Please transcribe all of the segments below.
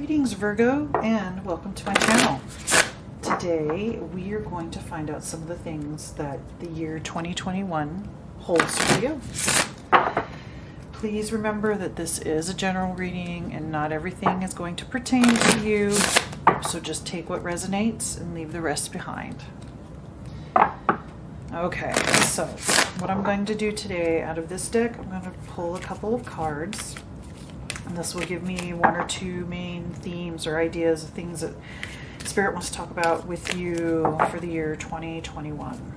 Greetings, Virgo, and welcome to my channel. Today we are going to find out some of the things that the year 2021 holds for you. Please remember that this is a general reading and not everything is going to pertain to you, so just take what resonates and leave the rest behind. Okay, so what I'm going to do today out of this deck, I'm going to pull a couple of cards. And this will give me one or two main themes or ideas of things that Spirit wants to talk about with you for the year 2021.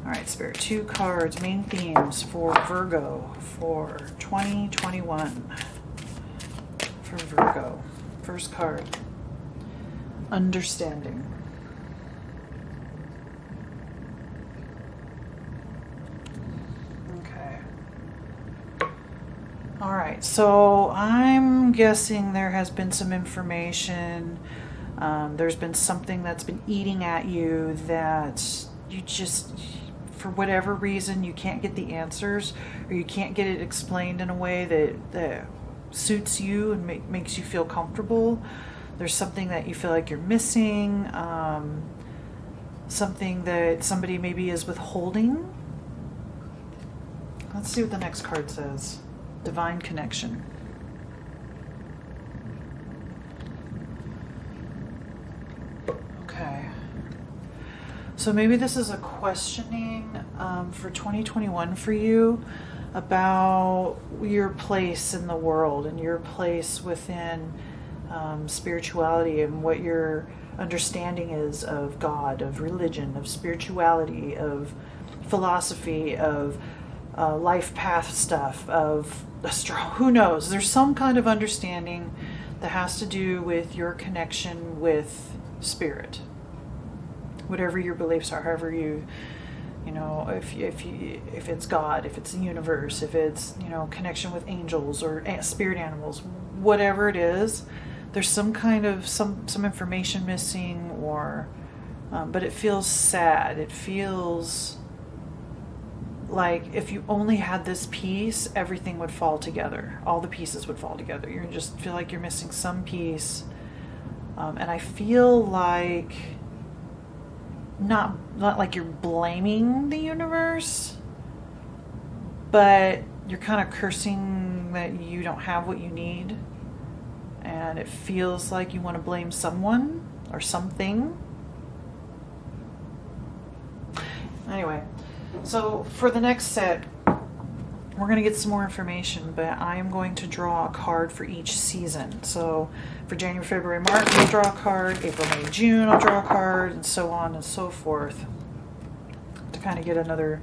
All right, Spirit, 2 cards, main themes for Virgo for 2021. For Virgo. First card, understanding. All right, so I'm guessing there has been some information, there's been something that's been eating at you that you just, for whatever reason, you can't get the answers, or you can't get it explained in a way that suits you and makes you feel comfortable. There's something that you feel like you're missing, something that somebody maybe is withholding. Let's see what the next card says. Divine connection. Okay. So maybe this is a questioning for 2021 for you about your place in the world and your place within spirituality and what your understanding is of God, of religion, of spirituality, of philosophy, of life path stuff, of who knows. There's some kind of understanding that has to do with your connection with spirit, whatever your beliefs are. However you know, if it's God, if it's the universe, if it's, you know, connection with angels or spirit animals, whatever it is, there's some kind of some information missing, or but it feels sad. It feels like if you only had this piece, everything would fall together. All the pieces would fall together. You just feel like you're missing some piece. And I feel like not like you're blaming the universe, but you're kind of cursing that you don't have what you need. And it feels like you want to blame someone or something. Anyway. So for the next set, we're going to get some more information, but I am going to draw a card for each season. So for January, February, March, I'll draw a card. April, May, June, I'll draw a card, and so on and so forth, to kind of get another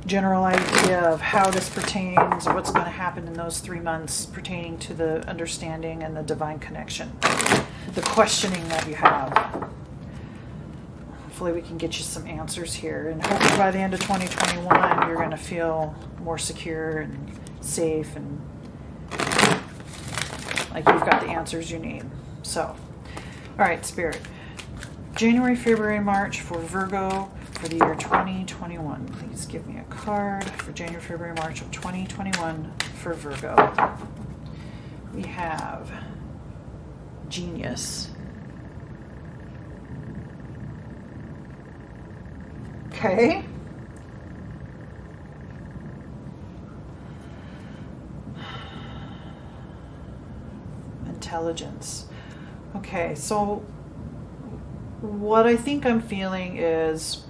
general idea of how this pertains, or what's going to happen in those 3 months pertaining to the understanding and the divine connection, the questioning that you have. Hopefully we can get you some answers here, and hopefully by the end of 2021 you're going to feel more secure and safe and like you've got the answers you need. So, all right, Spirit. January, February, March for Virgo for the year 2021. Please give me a card for January, February, March of 2021 for Virgo. We have Genius. Okay. Intelligence. Okay, so what I think I'm feeling is,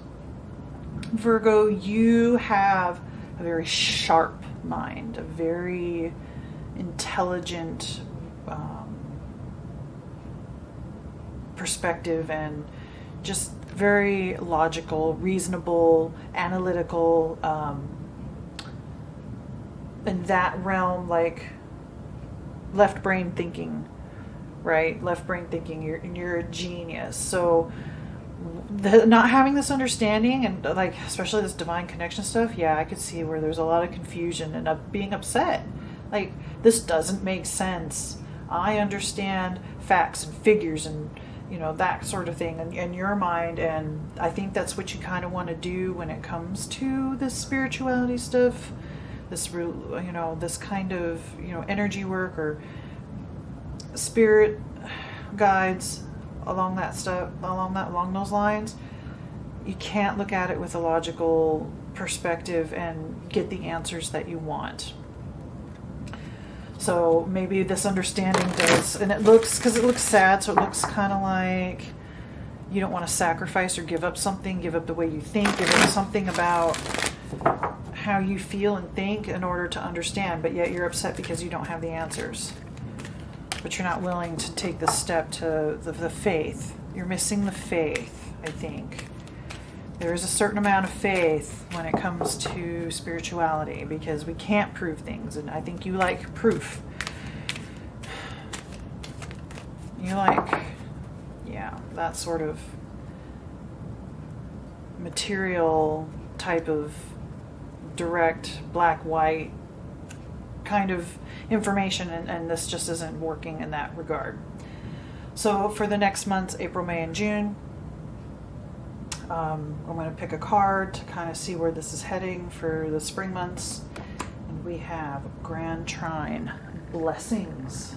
Virgo, you have a very sharp mind, a very intelligent perspective, and just very logical, reasonable, analytical, in that realm, like left brain thinking, right? Left brain thinking, you're a genius. So not having this understanding and like, especially this divine connection stuff, yeah, I could see where there's a lot of confusion and being upset. Like, this doesn't make sense. I understand facts and figures and, you know, that sort of thing in your mind, and I think that's what you kind of want to do when it comes to this spirituality stuff, this, you know, this kind of, you know, energy work or spirit guides along those lines, you can't look at it with a logical perspective and get the answers that you want. So maybe this understanding does, and it looks sad, so it looks kind of like you don't want to sacrifice or give up something, give up the way you think, give up something about how you feel and think in order to understand, but yet you're upset because you don't have the answers. But you're not willing to take the step to the faith. You're missing the faith, I think. There is a certain amount of faith when it comes to spirituality because we can't prove things, and I think you like proof. You like, that sort of material type of direct, black, white kind of information, and this just isn't working in that regard. So for the next months, April, May, and June, I'm going to pick a card to kind of see where this is heading for the spring months. And we have Grand Trine, Blessings.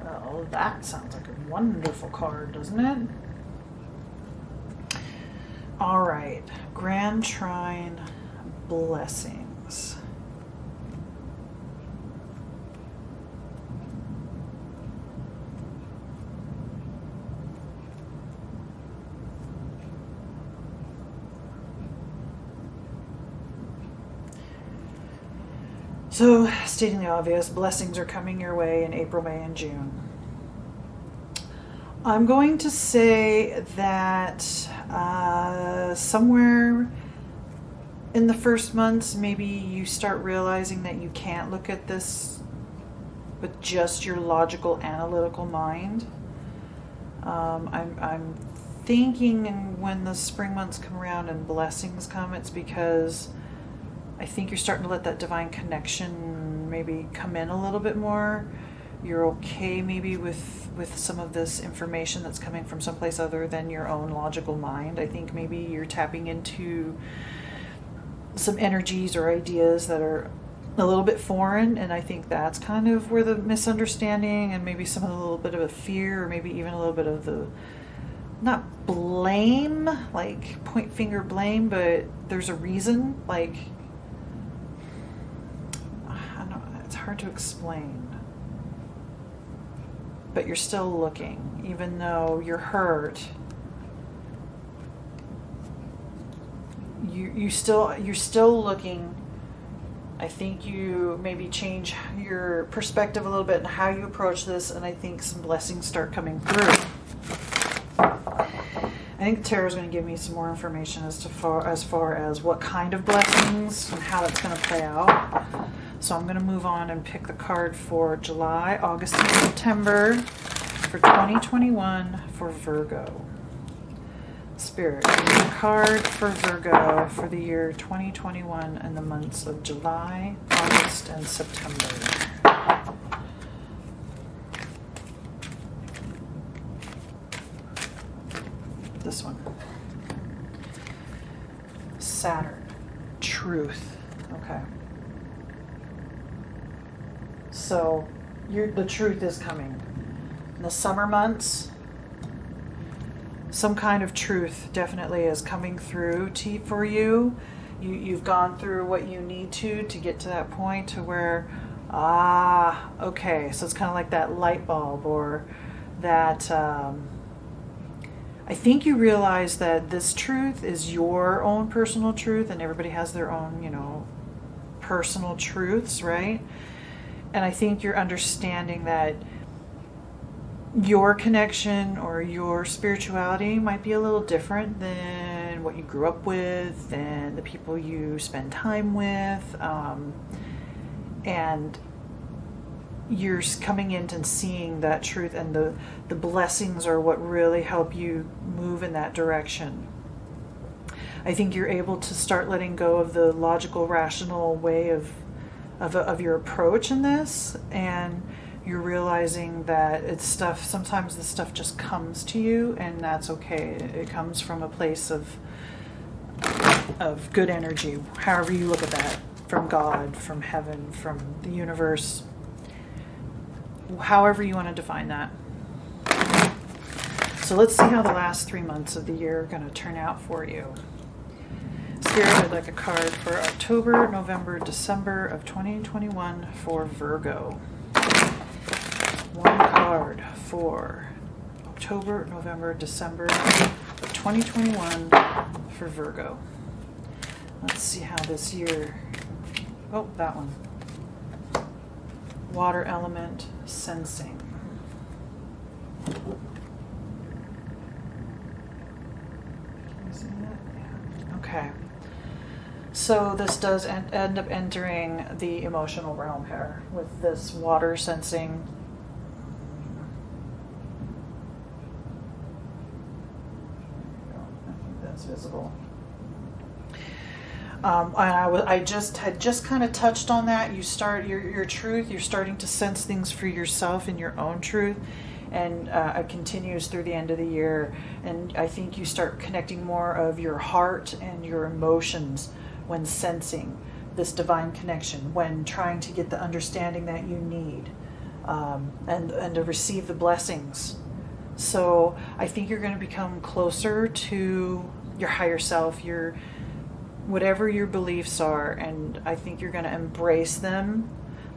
Well, that sounds like a wonderful card, doesn't it? All right, Grand Trine, Blessings. So, stating the obvious, blessings are coming your way in April, May, and June. I'm going to say that somewhere in the first months, maybe you start realizing that you can't look at this with just your logical, analytical mind. I'm thinking when the spring months come around and blessings come, it's because I think you're starting to let that divine connection maybe come in a little bit more. You're okay maybe with some of this information that's coming from someplace other than your own logical mind. I think maybe you're tapping into some energies or ideas that are a little bit foreign, and I think that's kind of where the misunderstanding and maybe some of the little bit of a fear, or maybe even a little bit of the, not blame, like point finger blame, but there's a reason, like, it's hard to explain, but you're still looking, even though you're hurt. You're still looking. I think you maybe change your perspective a little bit and how you approach this, and I think some blessings start coming through. I think the tarot is going to give me some more information as far as what kind of blessings and how it's going to play out. So I'm going to move on and pick the card for July, August, and September for 2021 for Virgo. Spirit, the card for Virgo for the year 2021 and the months of July, August, and September. This one. Saturn, truth. Okay. So the truth is coming. In the summer months, some kind of truth definitely is coming through for you. You've gone through what you need to get to that point to where, okay. So it's kind of like that light bulb, or that, I think you realize that this truth is your own personal truth, and everybody has their own, personal truths, right? And I think you're understanding that your connection or your spirituality might be a little different than what you grew up with and the people you spend time with. And you're coming in and seeing that truth, and the blessings are what really help you move in that direction. I think you're able to start letting go of the logical, rational way of your approach in this, and you're realizing that it's stuff, sometimes the stuff just comes to you, and that's okay. It comes from a place of good energy, however you look at that, from God, from heaven, from the universe. however you want to define that. So let's see how the last 3 months of the year are going to turn out for you. Spirit would like a card for October, November, December of 2021 for Virgo. One card for October, November, December of 2021 for Virgo. Let's see how this year... Oh, that one. Water element, sensing. Can you see that? Yeah. Okay. So this does end up entering the emotional realm here with this water sensing. I think that's visible. I had just kind of touched on that. You start your truth. You're starting to sense things for yourself in your own truth, and it continues through the end of the year. And I think you start connecting more of your heart and your emotions when sensing this divine connection, when trying to get the understanding that you need, and to receive the blessings. So I think you're going to become closer to your higher self, your whatever your beliefs are, and I think you're going to embrace them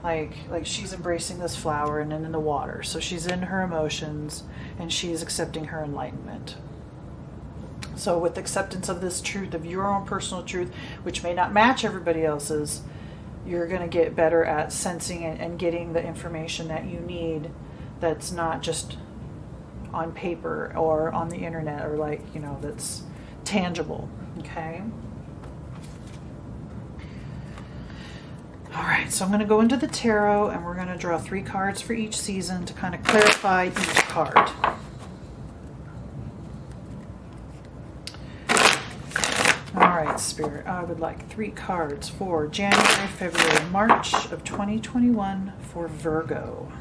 like she's embracing this flower and then in the water. So she's in her emotions and she's accepting her enlightenment. So with acceptance of this truth, of your own personal truth, which may not match everybody else's, you're going to get better at sensing and getting the information that you need that's not just on paper or on the internet or that's tangible. Okay? All right, so I'm going to go into the tarot and we're going to draw 3 cards for each season to kind of clarify each card. All right, Spirit, I would like 3 cards for January, February, March of 2021 for Virgo.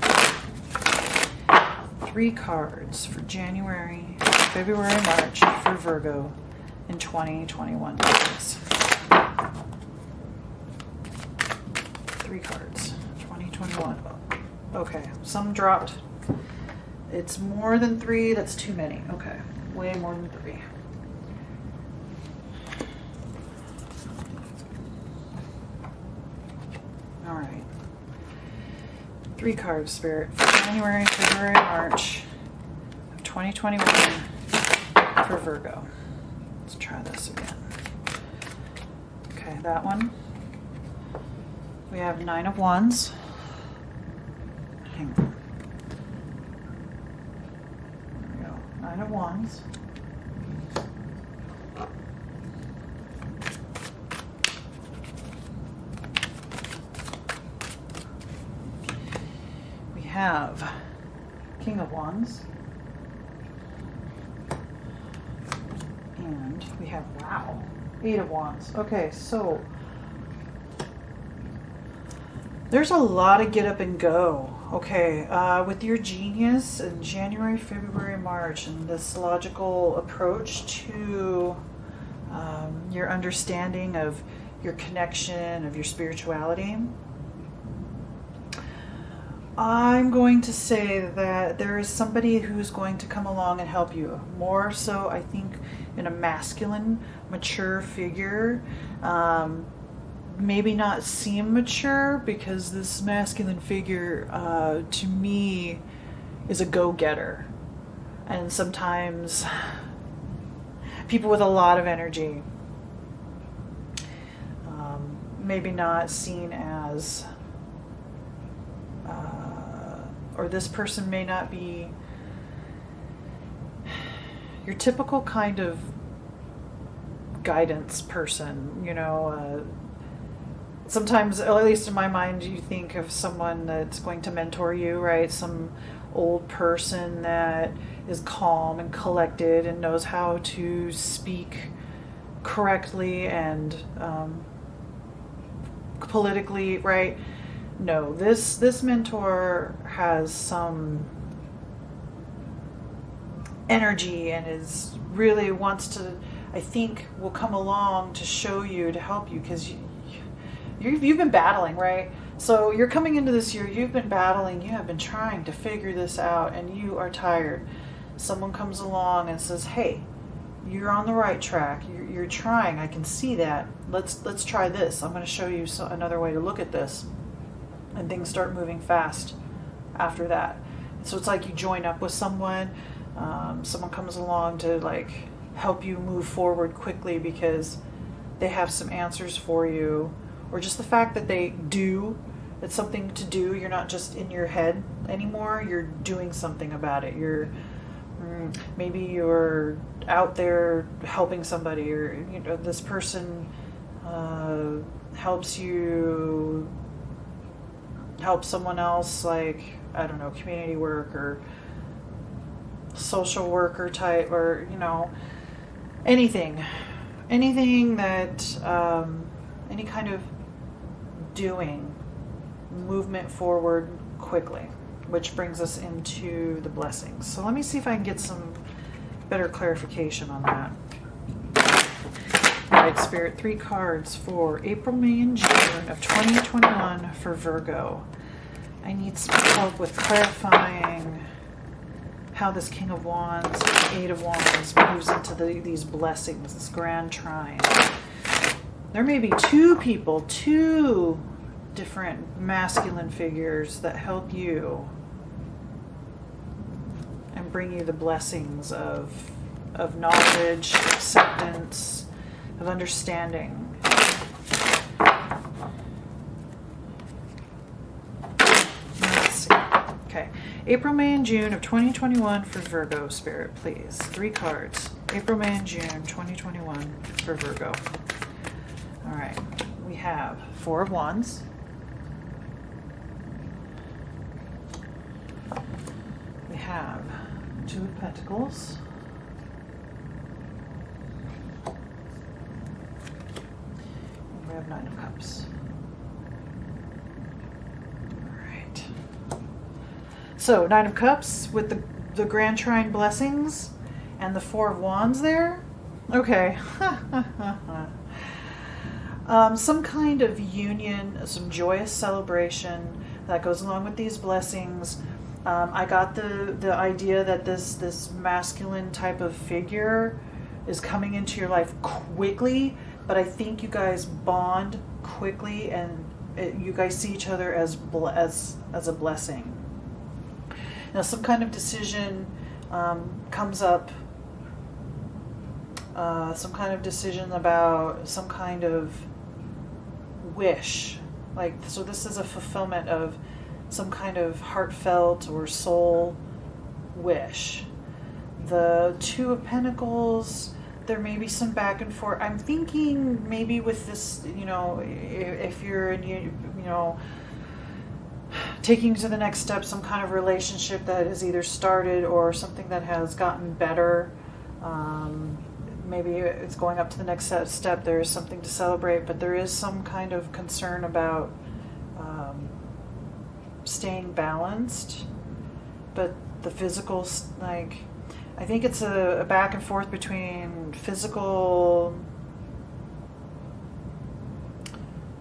3 cards for January, February, March for Virgo in 2021. Please. 3 cards, 2021. Okay, some dropped. It's more than 3, that's too many. Okay, way more than 3. All right. 3 cards, Spirit, for January, February, March of 2021 for Virgo. Let's try this again. Okay, that one. We have 9 of Wands. Hang on. There we go. 9 of Wands. We have King of Wands. And we have, wow, 8 of Wands. Okay, so there's a lot of get up and go. Okay, with your genius in January, February, March, and this logical approach to your understanding of your connection, of your spirituality, I'm going to say that there is somebody who's going to come along and help you. More so, I think, in a masculine, mature figure. Maybe not seem mature because this masculine figure, to me, is a go-getter. And sometimes people with a lot of energy, maybe not seen as, or this person may not be your typical kind of guidance person, sometimes, at least in my mind, you think of someone that's going to mentor you, right? Some old person that is calm and collected and knows how to speak correctly and politically, right? No, this mentor has some energy and is really wants to, I think, will come along to show you, to help you, because you've been battling, right? So you're coming into this year, you've been battling, you have been trying to figure this out, and you are tired. Someone comes along and says, hey, you're on the right track. You're trying. I can see that. Let's try this. I'm going to show you another way to look at this. And things start moving fast after that. So it's like you join up with someone. Someone comes along to like help you move forward quickly because they have some answers for you, or just the fact that they do. It's something to do. You're not just in your head anymore. You're doing something about it. Maybe you're out there helping somebody, or this person helps you help someone else, like, I don't know, community work or social worker type, or anything that any kind of doing, movement forward quickly, which brings us into the blessings. So let me see if I can get some better clarification on that. All right, Spirit, 3 cards for April, May, and June of 2021 for Virgo. I need some help with clarifying how this King of Wands, Eight of Wands moves into these blessings, this grand trine. There may be 2 people, 2 different masculine figures that help you and bring you the blessings of knowledge, acceptance, of understanding. Let's see. Okay. April, May, and June of 2021 for Virgo, Spirit, please. 3 cards. April, May, and June 2021 for Virgo. All right. We have 4 of Wands. We have 2 of Pentacles. And we have 9 of Cups. All right. So 9 of Cups with the Grand Trine blessings and the 4 of Wands there. Okay. Some kind of union, some joyous celebration that goes along with these blessings. I got the idea that this masculine type of figure is coming into your life quickly, but I think you guys bond quickly, and you guys see each other as a blessing. Now, some kind of decision comes up. Some kind of decision about some kind of wish, so this is a fulfillment of some kind of heartfelt or soul wish. The 2 of Pentacles, there may be some back and forth. I'm thinking maybe with this, if you're in, taking to the next step some kind of relationship that has either started or something that has gotten better. Maybe it's going up to the next step. There is something to celebrate, but there is some kind of concern about staying balanced. But the physical, I think it's a back and forth between physical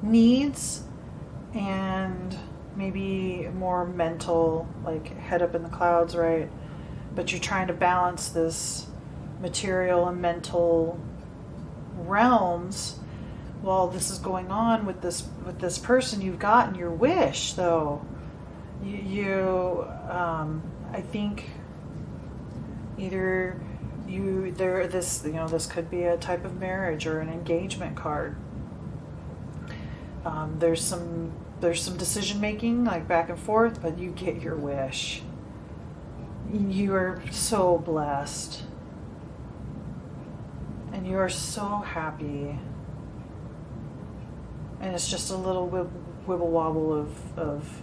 needs and maybe more mental, head up in the clouds, right? But you're trying to balance this material and mental realms while this is going on with this person. You've gotten your wish, though. I think either this could be a type of marriage or an engagement card. There's some decision making, back and forth, but you get your wish. You are so blessed, and you are so happy. And it's just a little wibble wobble of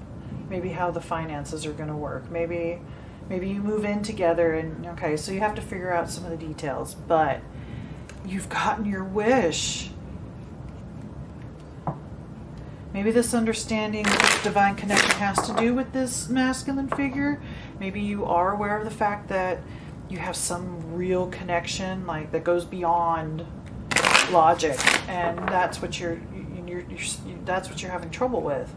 maybe how the finances are going to work. Maybe you move in together, and so you have to figure out some of the details, but you've gotten your wish. Maybe this understanding, this divine connection has to do with this masculine figure. Maybe you are aware of the fact that you have some real connection, that goes beyond logic, and that's what you're having trouble with.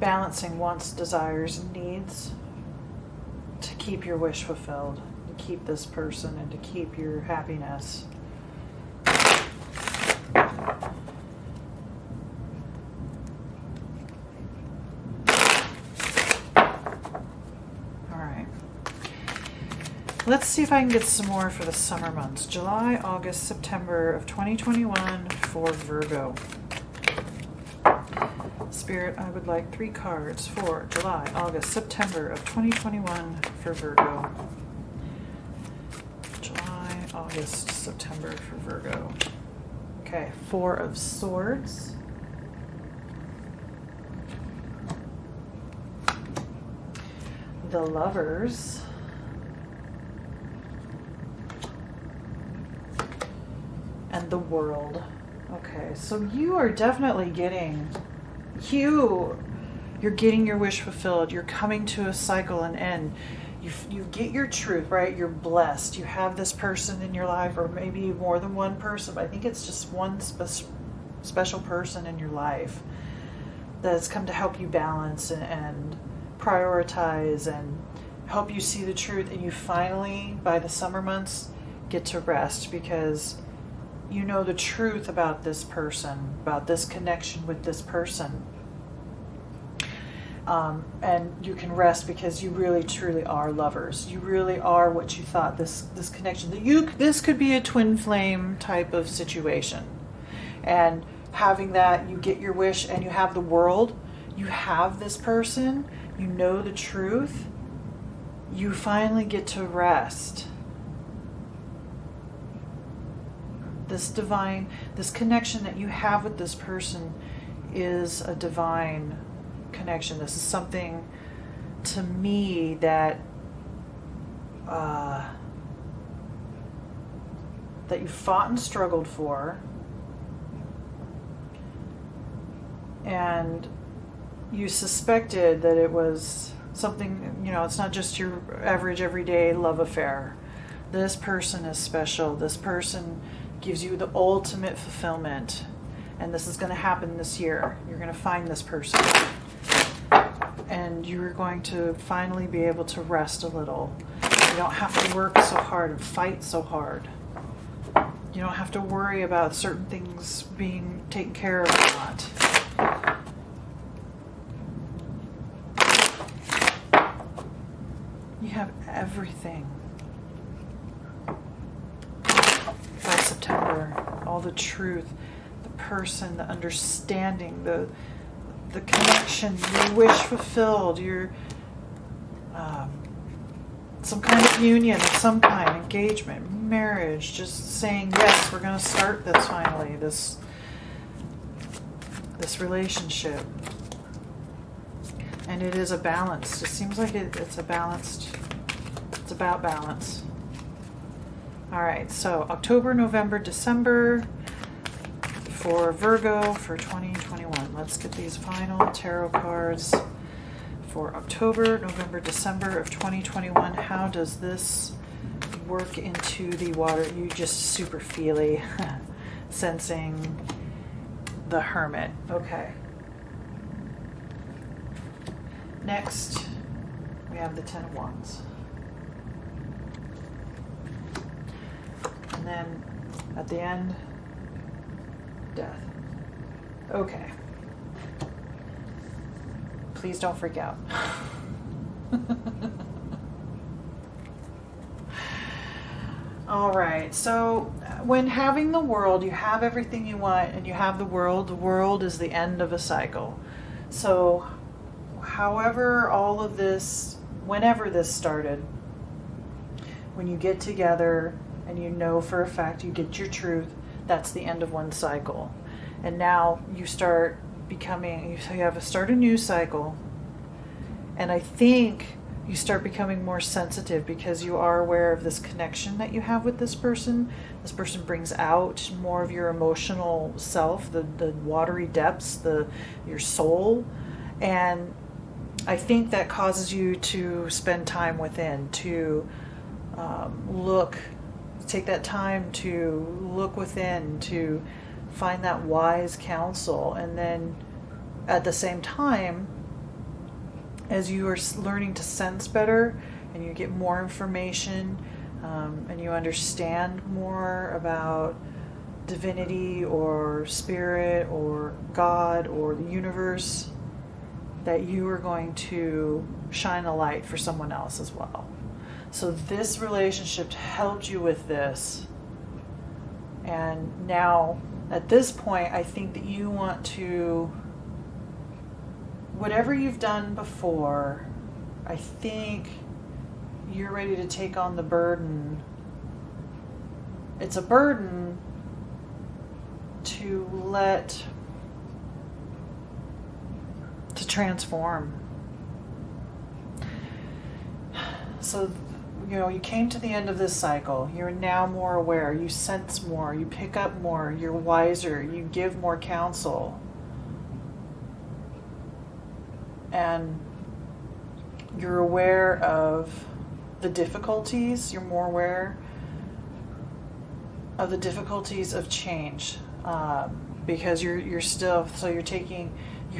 balancing wants, desires, and needs to keep your wish fulfilled, to keep this person, and to keep your happiness. Let's see if I can get some more for the summer months. July, August, September of 2021 for Virgo. Spirit, I would like 3 cards for July, August, September of 2021 for Virgo. July, August, September for Virgo. Okay, 4 of Swords. The Lovers. And the World. Okay, so you are definitely getting, you're getting your wish fulfilled. You're coming to a cycle and end. You get your truth, right? You're blessed. You have this person in your life, or maybe more than one person, but I think it's just one special person in your life that has come to help you balance and prioritize and help you see the truth. And you finally, by the summer months, get to rest because you know the truth about this person, about this connection with this person. And you can rest because you really truly are lovers. You really are what you thought, this connection. This could be a twin flame type of situation. And having that, you get your wish and you have the world. You have this person. You know the truth. You finally get to rest. This connection that you have with this person is a divine connection. This is something to me that that you fought and struggled for, and you suspected that it was something, it's not just your average everyday love affair. This person is special. This person gives you the ultimate fulfillment, and this is going to happen this year. You're going to find this person, and you're going to finally be able to rest a little. You don't have to work so hard and fight so hard. You don't have to worry about certain things being taken care of or not. You have everything. By September, all the truth, the person, the understanding, the connection, your wish fulfilled, your some kind of union of some kind, engagement, marriage, just saying yes, we're going to start this finally, this relationship. And it is a balance. It seems like it's it's about balance. All right, so October, November, December for Virgo for 2021. Let's get these final tarot cards for October, November, December of 2021. How does this work into the water? You just super feely, sensing the Hermit. Okay. Next, we have the Ten of Wands. And then at the end, Death. Okay. Please don't freak out. All right. So when having the world, you have everything you want and you have the world. The world is the end of a cycle. So however all of this, whenever this started, when you get together and you know for a fact you get your truth, that's the end of one cycle. And now you start becoming, start a new cycle. And I think you start becoming more sensitive because you are aware of this connection that you have with this person. This person brings out more of your emotional self, the watery depths, your soul. And I think that causes you to spend time within, to take that time to look within, to find that wise counsel. And then at the same time, as you are learning to sense better and you get more information, and you understand more about divinity or spirit or God or the universe, that you are going to shine a light for someone else as well. So this relationship helped you with this. And now, at this point, I think that you want to, whatever you've done before, I think you're ready to take on the burden. It's a burden to transform. So, you came to the end of this cycle. You're now more aware. You sense more. You pick up more. You're wiser. You give more counsel. And you're aware of the difficulties. You're more aware of the difficulties of change. Because you're still, so you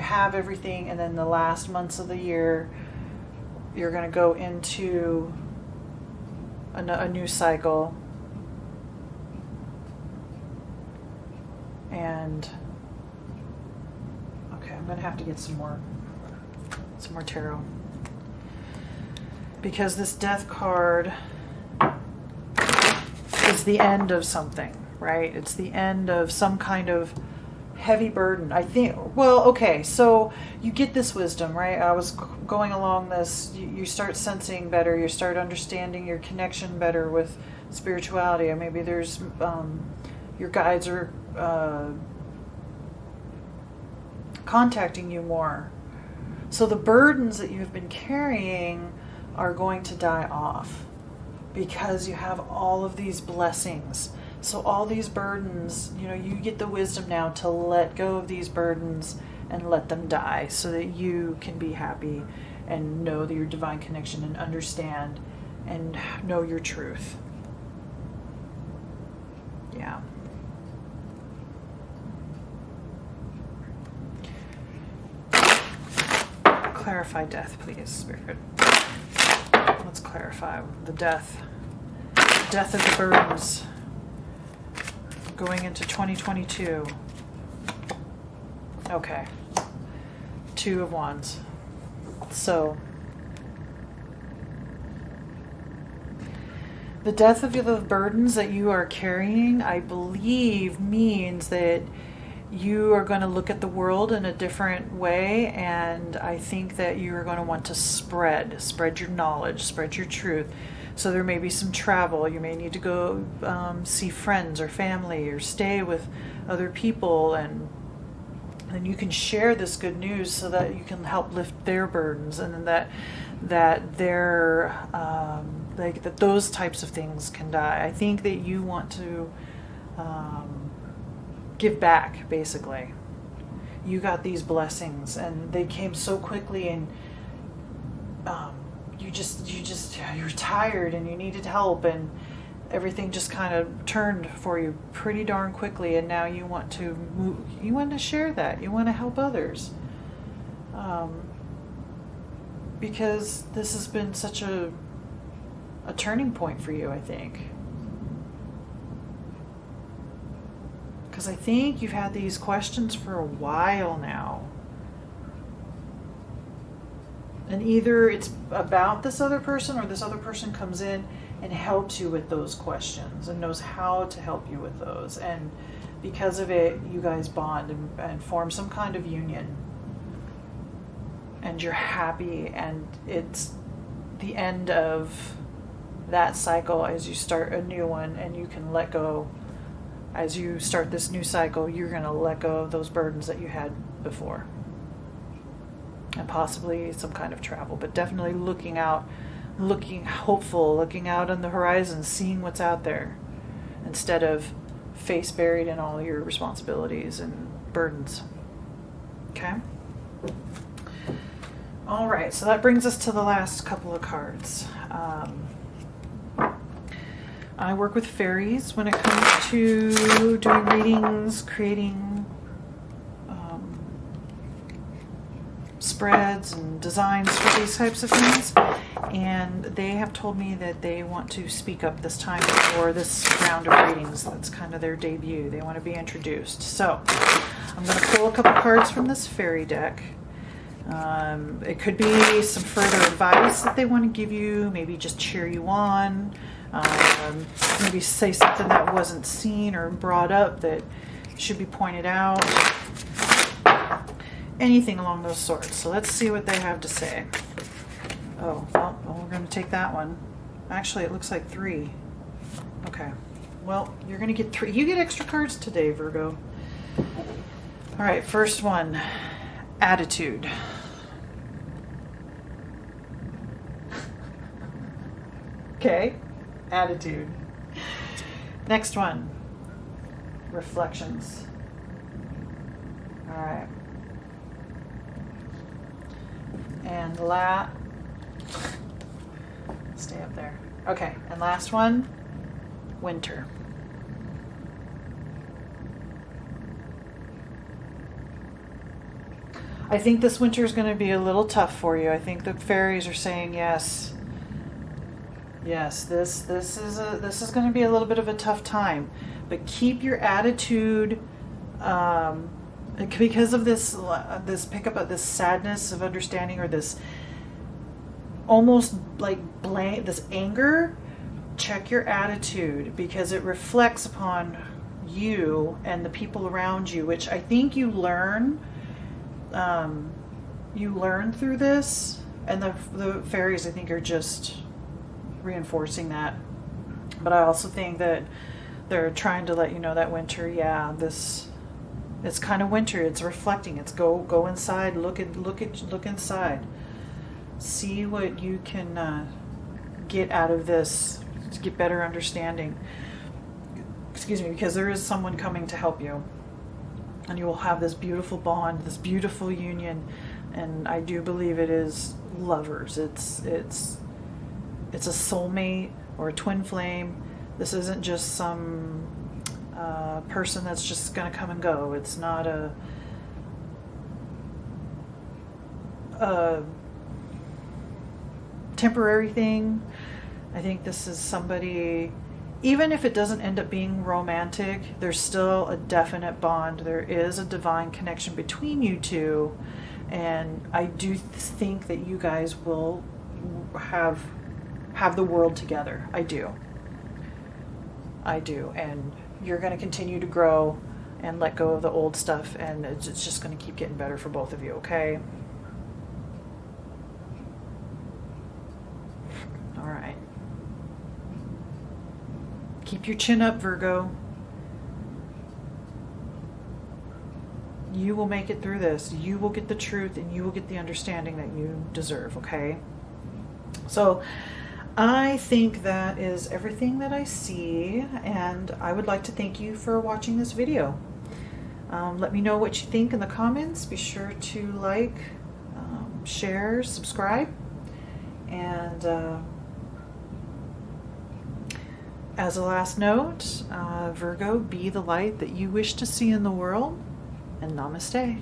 have everything, and then the last months of the year, you're going to go into a new cycle. And okay, I'm going to have to get some more tarot, because this death card is the end of something, right? It's the end of some kind of heavy burden, I think. Well, okay, so you get this wisdom, right? I was going along this, you start sensing better, you start understanding your connection better with spirituality, or maybe there's your guides are contacting you more. So the burdens that you've been carrying are going to die off, because you have all of these blessings. So all these burdens, you get the wisdom now to let go of these burdens and let them die, so that you can be happy and know that your divine connection and understand and know your truth. Yeah. Clarify death, please, Spirit. Let's clarify the death. Death of the burdens. Going into 2022. Okay. 2 of Wands. So, the death of the burdens that you are carrying, I believe, means that you are going to look at the world in a different way, and I think that you are going to want to spread your knowledge, spread your truth. So there may be some travel. You may need to go see friends or family, or stay with other people, and then you can share this good news so that you can help lift their burdens, and that their that those types of things can die. I think that you want to give back, basically. You got these blessings, and they came so quickly, and you're tired, and you needed help, and everything just kind of turned for you pretty darn quickly, and now you want to share that. You want to help others, because this has been such a turning point for you, I think. Because I think you've had these questions for a while now. And either it's about this other person, or this other person comes in and helps you with those questions and knows how to help you with those. And because of it, you guys bond and form some kind of union. And you're happy, and it's the end of that cycle as you start a new one, and you can let go. As you start this new cycle, you're going to let go of those burdens that you had before. And possibly some kind of travel, but definitely looking hopeful, looking out on the horizon, seeing what's out there, instead of face buried in all your responsibilities and burdens. Okay? All right, so that brings us to the last couple of cards. I work with fairies when it comes to doing readings, creating spreads and designs for these types of things, and they have told me that they want to speak up this time for this round of readings. That's kind of their debut. They want to be introduced. So I'm going to pull a couple cards from this fairy deck. It could be some further advice that they want to give you, maybe just cheer you on, maybe say something that wasn't seen or brought up that should be pointed out. Anything along those sorts. So let's see what they have to say. Oh, well, we're going to take that one. Actually, it looks like 3. Okay. Well, you're going to get 3. You get extra cards today, Virgo. All right, first one. Attitude. Okay. Attitude. Next one. Reflections. All right. And stay up there. Okay, and last one, winter. I think this winter is going to be a little tough for you. I think the fairies are saying yes. Yes, this is going to be a little bit of a tough time, but keep your attitude. Because of this pickup of this sadness of understanding, or this almost like this anger, check your attitude, because it reflects upon you and the people around you, which I think you learn through this, and the fairies, I think, are just reinforcing that. But I also think that they're trying to let you know that winter, it's kind of winter. It's reflecting. It's go inside. Look inside. See what you can get out of this to get better understanding. Excuse me, because there is someone coming to help you, and you will have this beautiful bond, this beautiful union, and I do believe it is lovers. It's a soulmate or a twin flame. This isn't just some person that's just going to come and go. It's not a temporary thing. I think this is somebody, even if it doesn't end up being romantic, there's still a definite bond. There is a divine connection between you two, and I do think that you guys will have the world together. I do, and you're going to continue to grow and let go of the old stuff, and it's just going to keep getting better for both of you, okay? All right. Keep your chin up, Virgo. You will make it through this. You will get the truth, and you will get the understanding that you deserve, okay? So I think that is everything that I see, and I would like to thank you for watching this video. Let me know what you think in the comments. Be sure to like, share, subscribe, and as a last note, Virgo, be the light that you wish to see in the world, and namaste.